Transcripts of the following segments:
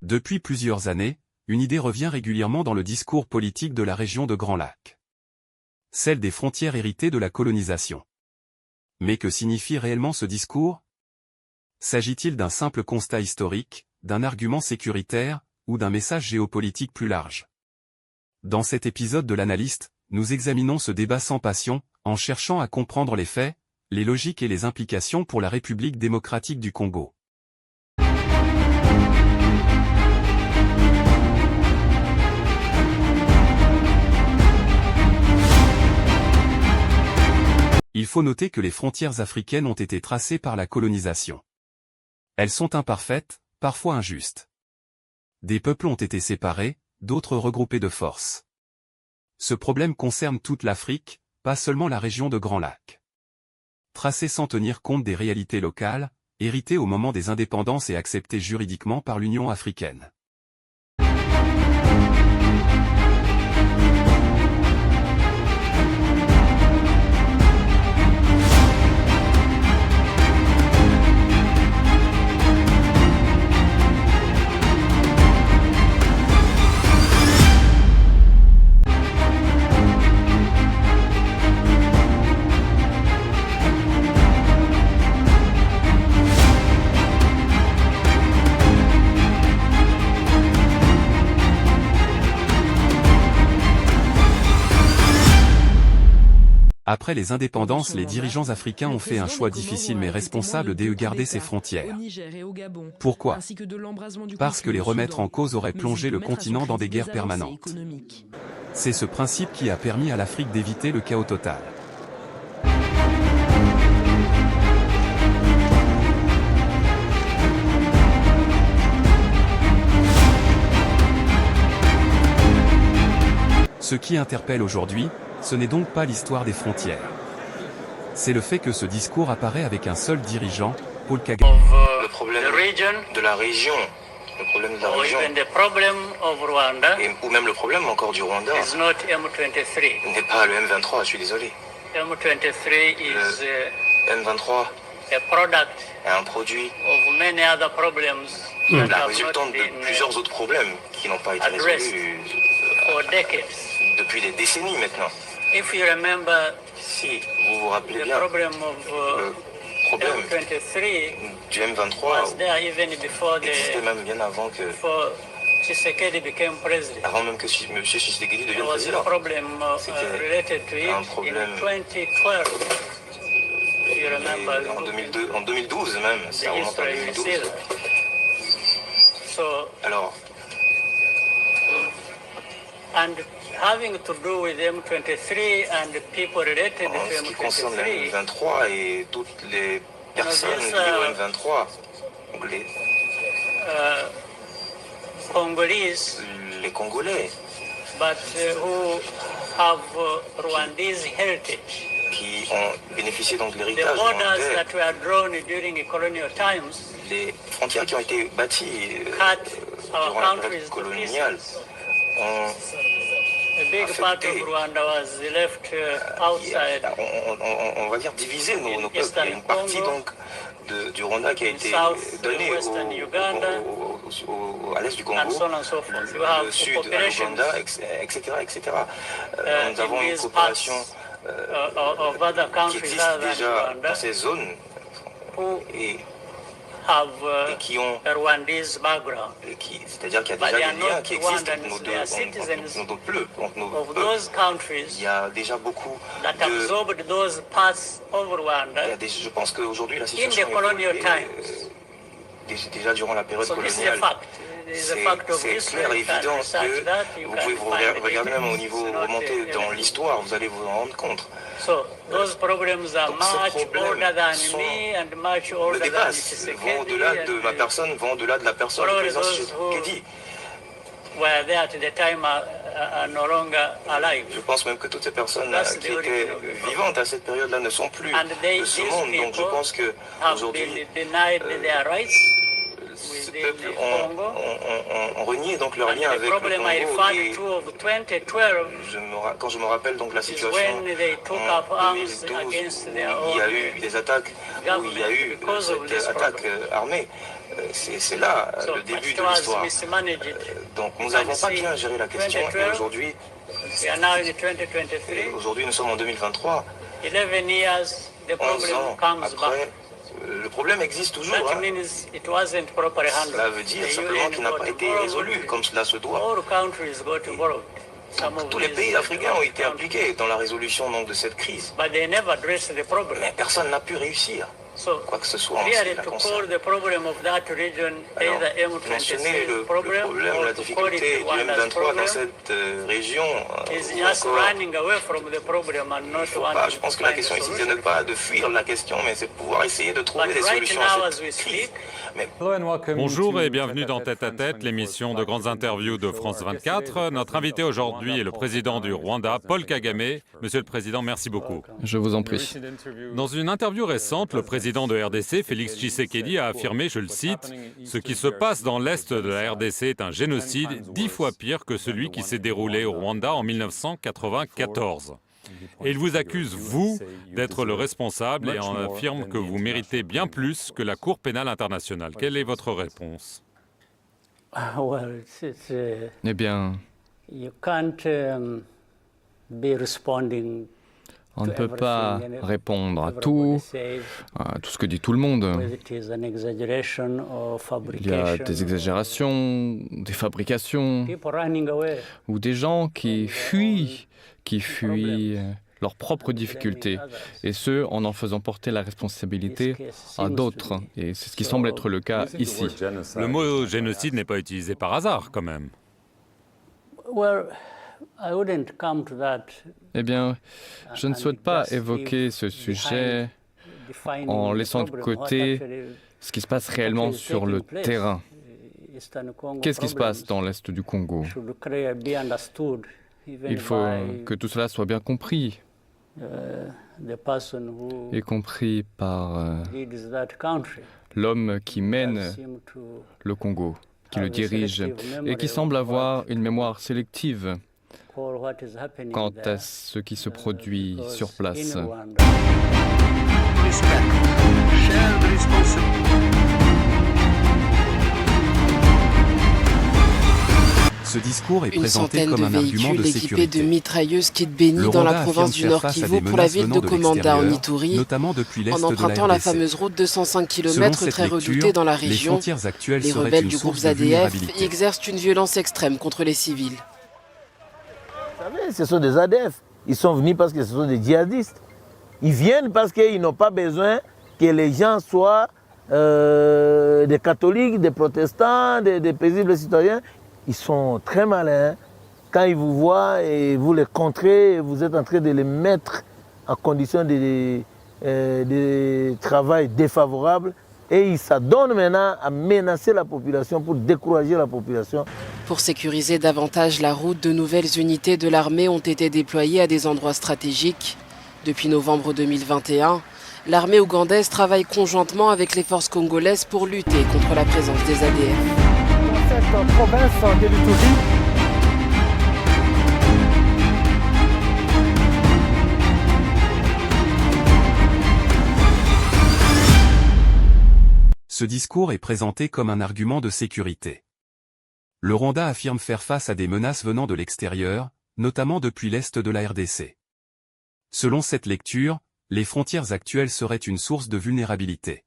Depuis plusieurs années, une idée revient régulièrement dans le discours politique de la région de Grand Lac. Celle des frontières héritées de la colonisation. Mais que signifie réellement ce discours? S'agit-il d'un simple constat historique, d'un argument sécuritaire, ou d'un message géopolitique plus large? Dans cet épisode de l'Analyste, nous examinons ce débat sans passion, en cherchant à comprendre les faits, les logiques et les implications pour la République démocratique du Congo. Il faut noter que les frontières africaines ont été tracées par la colonisation. Elles sont imparfaites, parfois injustes. Des peuples ont été séparés, d'autres regroupés de force. Ce problème concerne toute l'Afrique, pas seulement la région de Grand Lac. Tracé sans tenir compte des réalités locales, hérité au moment des indépendances et accepté juridiquement par l'Union africaine. Après les indépendances, les dirigeants africains ont fait un choix difficile mais responsable de garder ces frontières. Pourquoi? Parce que les remettre en cause aurait plongé le continent dans des guerres permanentes. C'est ce principe qui a permis à l'Afrique d'éviter le chaos total. Ce qui interpelle aujourd'hui, ce n'est donc pas l'histoire des frontières. C'est le fait que ce discours apparaît avec un seul dirigeant, Paul Kagame. Le problème de la région, ou même le problème encore du Rwanda, n'est pas le M23, je suis désolé. Le M23 est un produit, la résultante de plusieurs autres problèmes qui n'ont pas été résolus depuis des décennies maintenant. Si vous vous rappelez bien, le problème du M23 existait même bien avant même que M. Tshisekedi devienne président. C'était un problème en 2012 même, ça remonte en 2012. Alors, having to do with M23 and the people related to M23. En ce qui concerne le M23 et toutes les personnes liées au M23, les Congolais, but who have Rwandese heritage. Qui ont bénéficié donc de l'héritage les frontières qui ont été bâties durant la période coloniale ont on va dire diviser nos peuples. Il y a une partie donc du Rwanda qui a été donnée à l'est du Congo, le sud à l'Ouganda, etc. Nous avons une coopération qui existe déjà dans ces zones et qui ont c'est-à-dire qu'il y a déjà des liens qui existent entre nos deux peuples. Il y a déjà beaucoup je pense qu'aujourd'hui la situation déjà durant la période coloniale, c'est clair et évident que vous pouvez vous regarder même au niveau remonté dans l'histoire, vous allez vous en rendre compte. So those problems are much older than me and much older than vont au-delà de ma personne, vont au-delà de la personne du président Tshisekedi. Were there at the time are no longer alive. Je pense même que toutes ces personnes qui étaient vivantes à cette période-là ne sont plus de ce monde. Donc je pense que aujourd'hui ce peuple ont renié donc leur lien avec le Congo. Et quand je me rappelle donc la situation en 2012 où il y a eu des attaques, où il y a eu cette attaque armée, c'est là le début de l'histoire. Donc nous n'avons pas bien géré la question et aujourd'hui nous sommes en 2023, 11 ans après, le problème existe toujours. Cela veut dire simplement qu'il n'a pas été résolu comme cela se doit. Tous les pays africains ont été impliqués dans la résolution donc, de cette crise. Mais personne n'a pu réussir. Quoi que ce soit en ce qui la concerne. Alors, mentionner le problème, la difficulté du M23 dans cette région, je pense que la question ici, c'est de fuir la question, mais c'est de pouvoir essayer de trouver des solutions à cette crise. Bonjour et bienvenue dans Tête à Tête, l'émission de grandes interviews de France 24. Notre invité aujourd'hui est le président du Rwanda, Paul Kagame. Monsieur le Président, merci beaucoup. Je vous en prie. Dans une interview récente, le président de RDC, Félix Tshisekedi, a affirmé, je le cite, « Ce qui se passe dans l'est de la RDC est un génocide 10 fois pire que celui qui s'est déroulé au Rwanda en 1994. » Et il vous accuse, vous, d'être le responsable et en affirme que vous méritez bien plus que la Cour pénale internationale. Quelle est votre réponse? Eh bien, on ne peut pas répondre à tout ce que dit tout le monde. Il y a des exagérations, des fabrications, ou des gens qui fuient leurs propres difficultés, et ce, en faisant porter la responsabilité à d'autres. Et c'est ce qui semble être le cas ici. Le mot génocide n'est pas utilisé par hasard, quand même. Eh bien, je ne souhaite pas évoquer ce sujet en laissant de côté ce qui se passe réellement sur le terrain. Qu'est-ce qui se passe dans l'est du Congo? Il faut que tout cela soit bien compris, y compris par l'homme qui mène le Congo, qui le dirige, et qui semble avoir une mémoire sélective quant à ce qui se produit sur place. Ce discours est Une présenté centaine comme de un argument véhicules de équipés sécurité. de mitrailleuses quittent Béni dans la province du Nord Kivu pour la ville de Komanda en Ituri, notamment depuis l'est en de la empruntant la RDC. fameuse route de 105 Selon km cette très lecture, redoutée dans la les région. frontières actuelles Les seraient rebelles une du groupe source de ZADF vulnérabilité. exercent une violence extrême contre les civils. Vous savez, ce sont des ADF. Ils sont venus parce que ce sont des djihadistes. Ils viennent parce qu'ils n'ont pas besoin que les gens soient des catholiques, des protestants, des paisibles citoyens. Ils sont très malins. Quand ils vous voient et vous les contrez, vous êtes en train de les mettre en condition de travail défavorable. Et ils s'adonnent maintenant à menacer la population pour décourager la population. Pour sécuriser davantage la route, de nouvelles unités de l'armée ont été déployées à des endroits stratégiques. Depuis novembre 2021, l'armée ougandaise travaille conjointement avec les forces congolaises pour lutter contre la présence des ADF. Dans cette province de l'Ituri, Ce discours est présenté comme un argument de sécurité. Le Rwanda affirme faire face à des menaces venant de l'extérieur, notamment depuis l'est de la RDC. Selon cette lecture, les frontières actuelles seraient une source de vulnérabilité.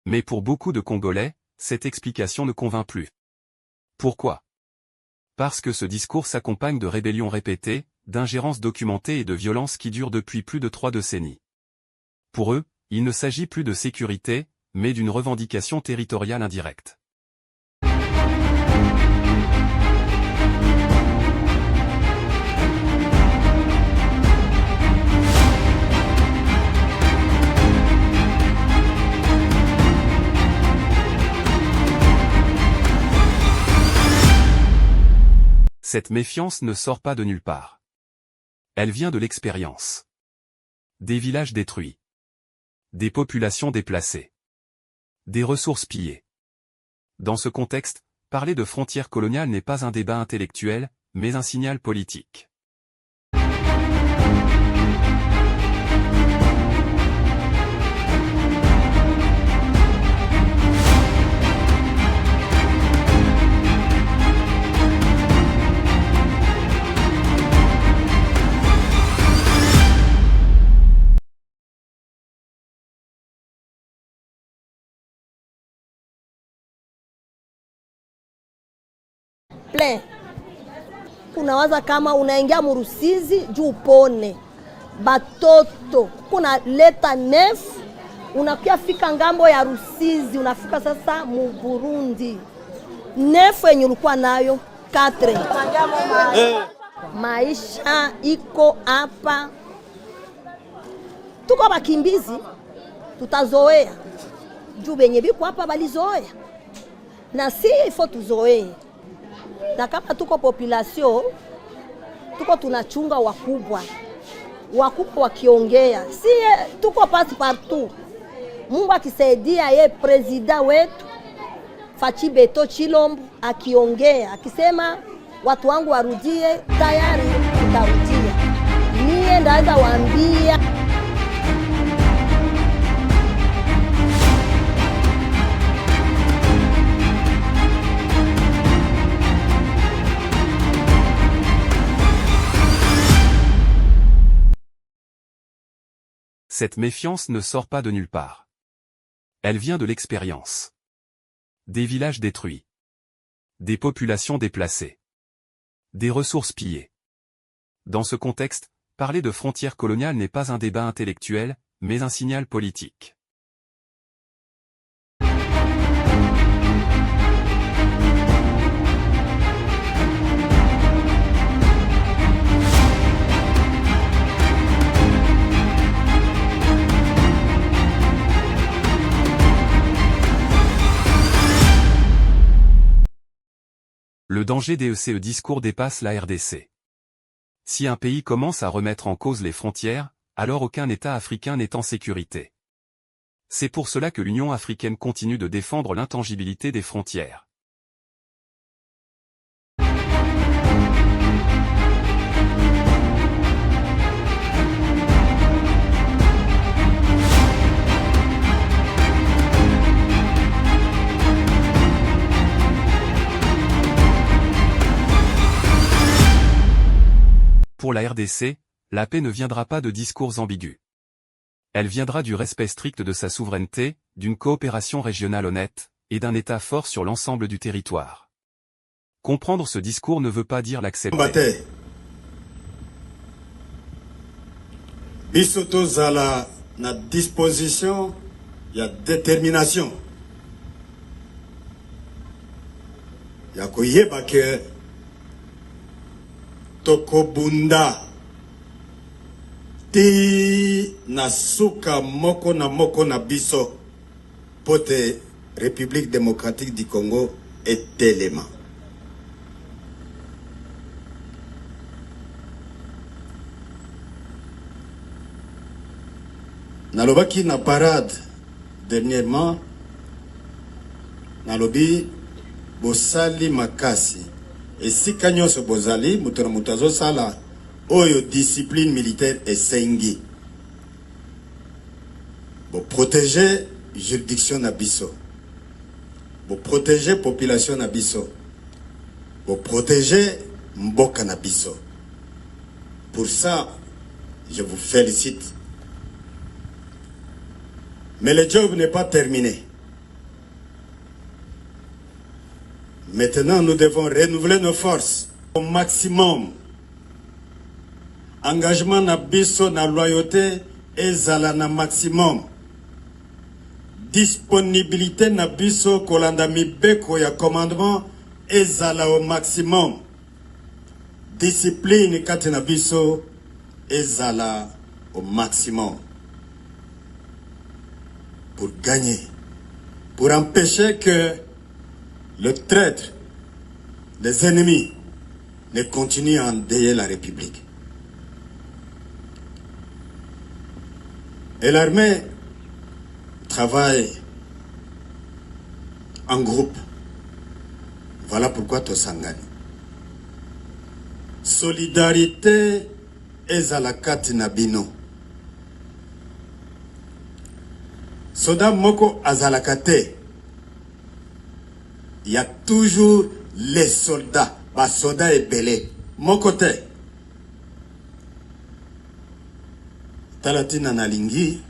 Mais pour beaucoup de Congolais, cette explication ne convainc plus. Pourquoi? Parce que ce discours s'accompagne de rébellions répétées, d'ingérences documentées et de violences qui durent depuis plus de 3 décennies. Pour eux, il ne s'agit plus de sécurité, mais d'une revendication territoriale indirecte. Cette méfiance ne sort pas de nulle part. Elle vient de l'expérience. Des villages détruits. Des populations déplacées. Des ressources pillées. Dans ce contexte, parler de frontières coloniales n'est pas un débat intellectuel, mais un signal politique. Unawaza kama unaingia Murusizi juu upone batoto, kuna leta nefu, unakia fika ngambo ya Rusizi, unafika sasa mu Burundi, nefu yenye ulikuwa nayo 4. Maisha iko hapa, tuko bakimbizi, tutazoea juu benye biko hapa balizoea, na si ifo tuzoee. Na kama tuko population, tuko tunachunga wakubwa wakiongea, si tuko pasi partout. Mungu akisaidia ye presida wetu Fachi Beto Chilombo akiongea, akisema watu wangu warudie, tayari tutarudia. Mie ndaweza waambia Cette méfiance ne sort pas de nulle part. Elle vient de l'expérience. Des villages détruits. Des populations déplacées. Des ressources pillées. Dans ce contexte, parler de frontières coloniales n'est pas un débat intellectuel, mais un signal politique. Le danger de ce discours dépasse la RDC. Si un pays commence à remettre en cause les frontières, alors aucun État africain n'est en sécurité. C'est pour cela que l'Union africaine continue de défendre l'intangibilité des frontières. Pour la RDC, la paix ne viendra pas de discours ambigus. Elle viendra du respect strict de sa souveraineté, d'une coopération régionale honnête, et d'un État fort sur l'ensemble du territoire. Comprendre ce discours ne veut pas dire l'accepter. Biso tozala na disposition, ya détermination. Ya koyeba ke tokobunda ti na suka moko na biso pote République démocratique du Congo etelema. Nalobaki na parade dernièrement, nalobi bosali makasi. Et si kanyo se bozali, mutazo sala, oyo discipline militaire et sengi. Bo protéger juridiction nabiso. Bo protéger population nabiso. Bo protéger mboka nabiso. Pour ça, je vous félicite. Mais le job n'est pas terminé. Maintenant, nous devons renouveler nos forces au maximum. Engagement na biso na loyauté ezala na maximum. Disponibilité na biso kolanda mibeko ya commandement ezala au maximum. Discipline kati na biso ezala au maximum. Pour gagner, pour empêcher que le traître, les ennemis, ne continue à endeuiller la République. Et l'armée travaille en groupe. Voilà pourquoi Tosangani. Solidarité ezalakati na bino. Soda moko azalakate. Il y a toujours les soldats. Bas soldats et belé. Mon côté. Talatina nalingi.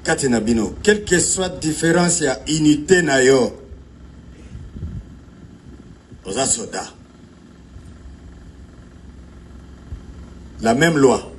Katina bino. Quelle que soit la différence, il y a unité na yo. Oza soda. La même loi.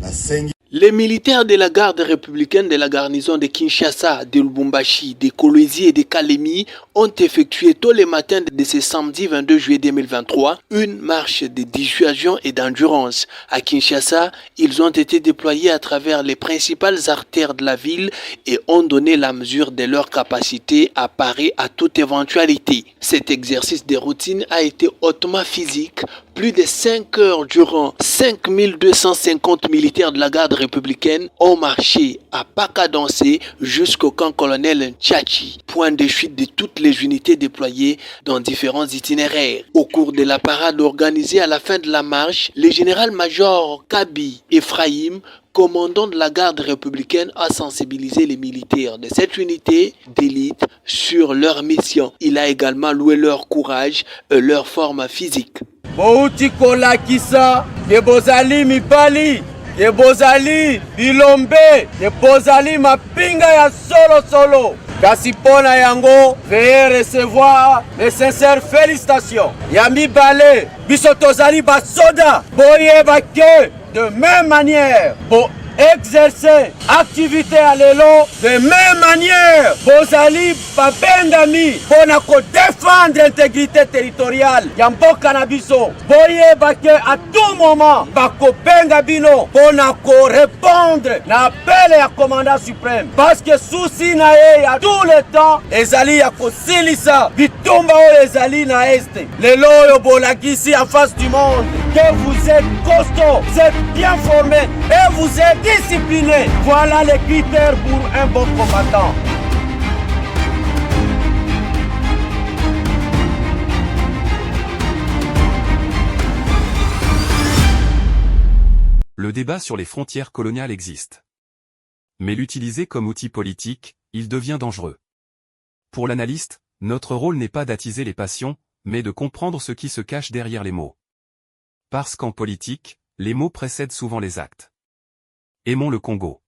La sengi. Les militaires de la garde républicaine de la garnison de Kinshasa, de Lubumbashi, de Kolwezi et de Kalemi ont effectué tôt le matin de ce samedi 22 juillet 2023 une marche de dissuasion et d'endurance. À Kinshasa, ils ont été déployés à travers les principales artères de la ville et ont donné la mesure de leur capacité à parer à toute éventualité. Cet exercice de routine a été hautement physique. Plus de 5 heures durant, 5250 militaires de la garde républicaine ont marché à pas cadencé jusqu'au camp colonel Tchachi, point de chute de toutes les unités déployées dans différents itinéraires. Au cours de la parade organisée à la fin de la marche, le général-major Kabi Ephraim, commandant de la garde républicaine, a sensibilisé les militaires de cette unité d'élite sur leur mission. Il a également loué leur courage et leur forme physique. Bouti kolakisa, ke bozali mibali, ke bozali bilombe, ke bozali mapinga ya solo. Kasi pona yango, veuillez recevoir mes sincères félicitations. Ya mibale, biso tozali basoda, boye bake de même manière. Exercer activité à l'élo de même manière. Bozali babengami pona ko défendre l'intégrité territoriale ya mboka na biso. Boye bake à tout moment bako benga bino pona ko répondre na appel ya commandant suprême. Parce que souci na ye ya tout le temps ezali ya kosilisa bitumba oyo ezali na este. Lelo oyo bolakisi en face du monde que vous êtes costaud, vous êtes bien formé et vous êtes discipliné. Voilà les critères pour un bon combattant. Le débat sur les frontières coloniales existe. Mais l'utiliser comme outil politique, il devient dangereux. Pour l'analyste, notre rôle n'est pas d'attiser les passions, mais de comprendre ce qui se cache derrière les mots. Parce qu'en politique, les mots précèdent souvent les actes. Aimons le Congo.